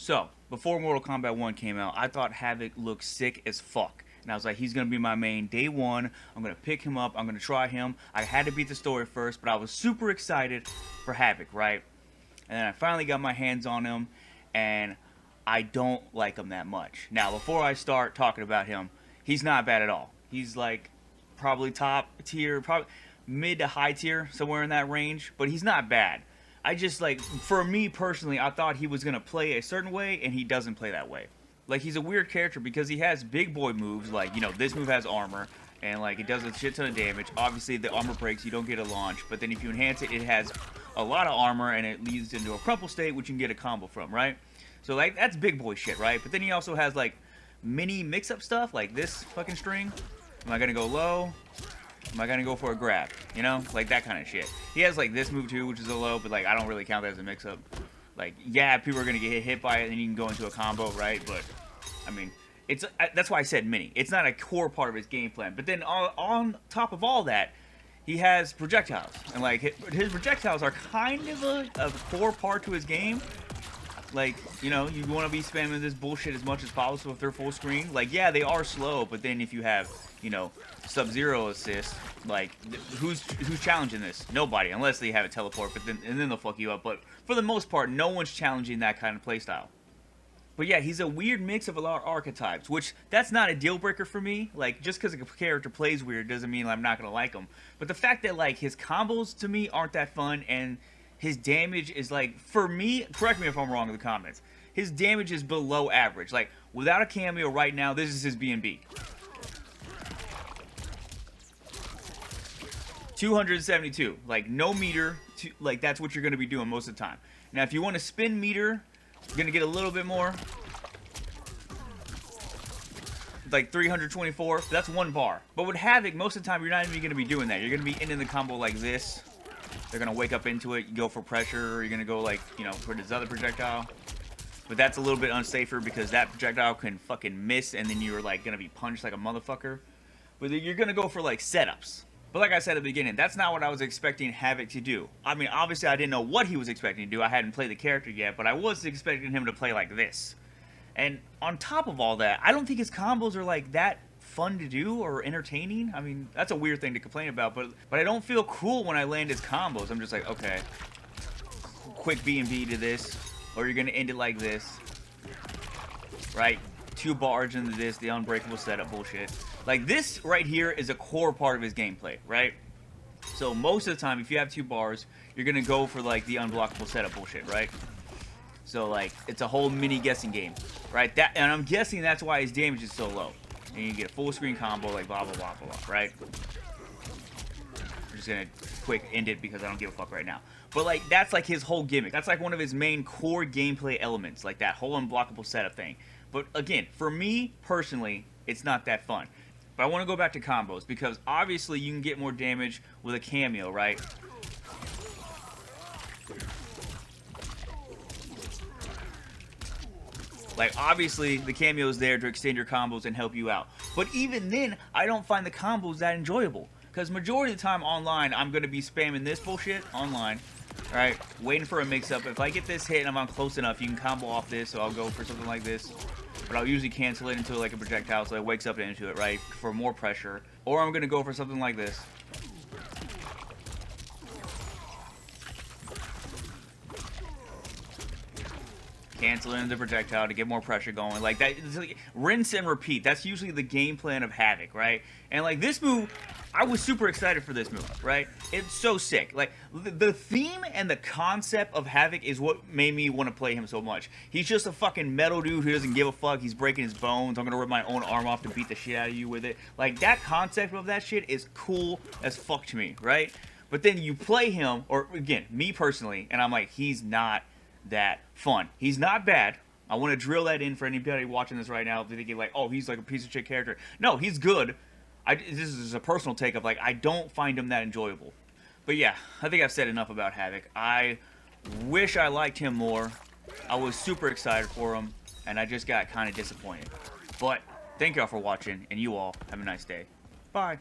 So, before Mortal Kombat 1 came out, I thought Havik looked sick as fuck. And I was like, he's going to be my main day one. I'm going to pick him up. I'm going to try him. I had to beat the story first, but I was super excited for Havik, right? And then I finally got my hands on him, and I don't like him that much. Now, before I start talking about him, he's not bad at all. He's like probably top tier, probably mid to high tier, somewhere in that range, but he's not bad. I just, like, for me personally, I thought he was going to play a certain way, and he doesn't play that way. Like, he's a weird character because he has big boy moves, like, you know, this move has armor, and, like, it does a shit ton of damage. Obviously, the armor breaks, you don't get a launch, but then if you enhance it, it has a lot of armor, and it leads into a crumple state, which you can get a combo from, right? So, like, that's big boy shit, right? But then he also has, like, mini mix-up stuff, like this fucking string. Am I going to go low? Am I gonna go for a grab? You know? Like that kind of shit. He has like this move too, which is a low, but like I don't really count that as a mix-up. Like, yeah, people are gonna get hit by it and you can go into a combo, right? But I mean, it's that's why I said mini. It's not a core part of his game plan. But then on top of all that, he has projectiles. And like his projectiles are kind of a core part to his game. Like, you know, you want to be spamming this bullshit as much as possible if they're full screen. Like, yeah, they are slow, but then if you have, you know, Sub-Zero assist, like, who's challenging this? Nobody, unless they have a teleport, but then they'll fuck you up. But for the most part, no one's challenging that kind of playstyle. But yeah, he's a weird mix of a lot of archetypes, which that's not a deal breaker for me. Like, just because a character plays weird doesn't mean I'm not gonna like him. But the fact that like his combos to me aren't that fun, and his damage is like, for me, correct me if I'm wrong in the comments, his damage is below average. Like, without a cameo right now, this is his B&B. 272. Like, no meter. Like, that's what you're going to be doing most of the time. Now, if you want to spin meter, you're going to get a little bit more. Like 324. That's one bar. But with Havik, most of the time, you're not even going to be doing that. You're going to be ending the combo like this. They're going to wake up into it, you go for pressure, or you're going to go like, you know, for this other projectile. But that's a little bit unsafer because that projectile can fucking miss and then you're like going to be punched like a motherfucker. But you're going to go for like setups. But like I said at the beginning, that's not what I was expecting Havik to do. I mean, obviously I didn't know what he was expecting to do. I hadn't played the character yet, but I was expecting him to play like this. And on top of all that, I don't think his combos are like that fun to do or entertaining. I mean, that's a weird thing to complain about, but I don't feel cool when I land his combos. I'm just like, okay, quick B&B to this, or you're gonna end it like this, right? 2 bars into this, the unbreakable setup bullshit. Like, this right here is a core part of his gameplay, right? So most of the time, if you have 2 bars, you're gonna go for like the unblockable setup bullshit, right? So like, it's a whole mini guessing game, right? And I'm guessing that's why his damage is so low. And you get a full screen combo, like blah, blah, blah, blah, blah, right? I'm just gonna quick end it because I don't give a fuck right now. But like, that's like his whole gimmick. That's like one of his main core gameplay elements, like that whole unblockable setup thing. But again, for me, personally, it's not that fun. But I want to go back to combos, because obviously you can get more damage with a cameo, right? Like, obviously, the cameo is there to extend your combos and help you out. But even then, I don't find the combos that enjoyable. Because majority of the time online, I'm going to be spamming this bullshit online. Alright, waiting for a mix-up. If I get this hit and I'm close enough, you can combo off this, so I'll go for something like this. But I'll usually cancel it into like a projectile, so it wakes up into it, right? For more pressure. Or I'm going to go for something like this. Cancel into the projectile to get more pressure going. Like that, like, rinse and repeat. That's usually the game plan of Havik, right? And like this move, I was super excited for this move, right? It's so sick. Like the theme and the concept of Havik is what made me want to play him so much. He's just a fucking metal dude who doesn't give a fuck. He's breaking his bones. I'm gonna rip my own arm off to beat the shit out of you with it. Like, that concept of that shit is cool as fuck to me, right? But then you play him, or again, me personally, and I'm like, he's not that fun. He's not bad. I want to drill that in for anybody watching this right now, thinking like, oh, he's like a piece of shit character. No, he's good. This is a personal take of like, I don't find him that enjoyable. But yeah, I think I've said enough about Havik. I wish I liked him more. I was super excited for him, and I just got kind of disappointed. But thank y'all for watching, and you all have a nice day. Bye.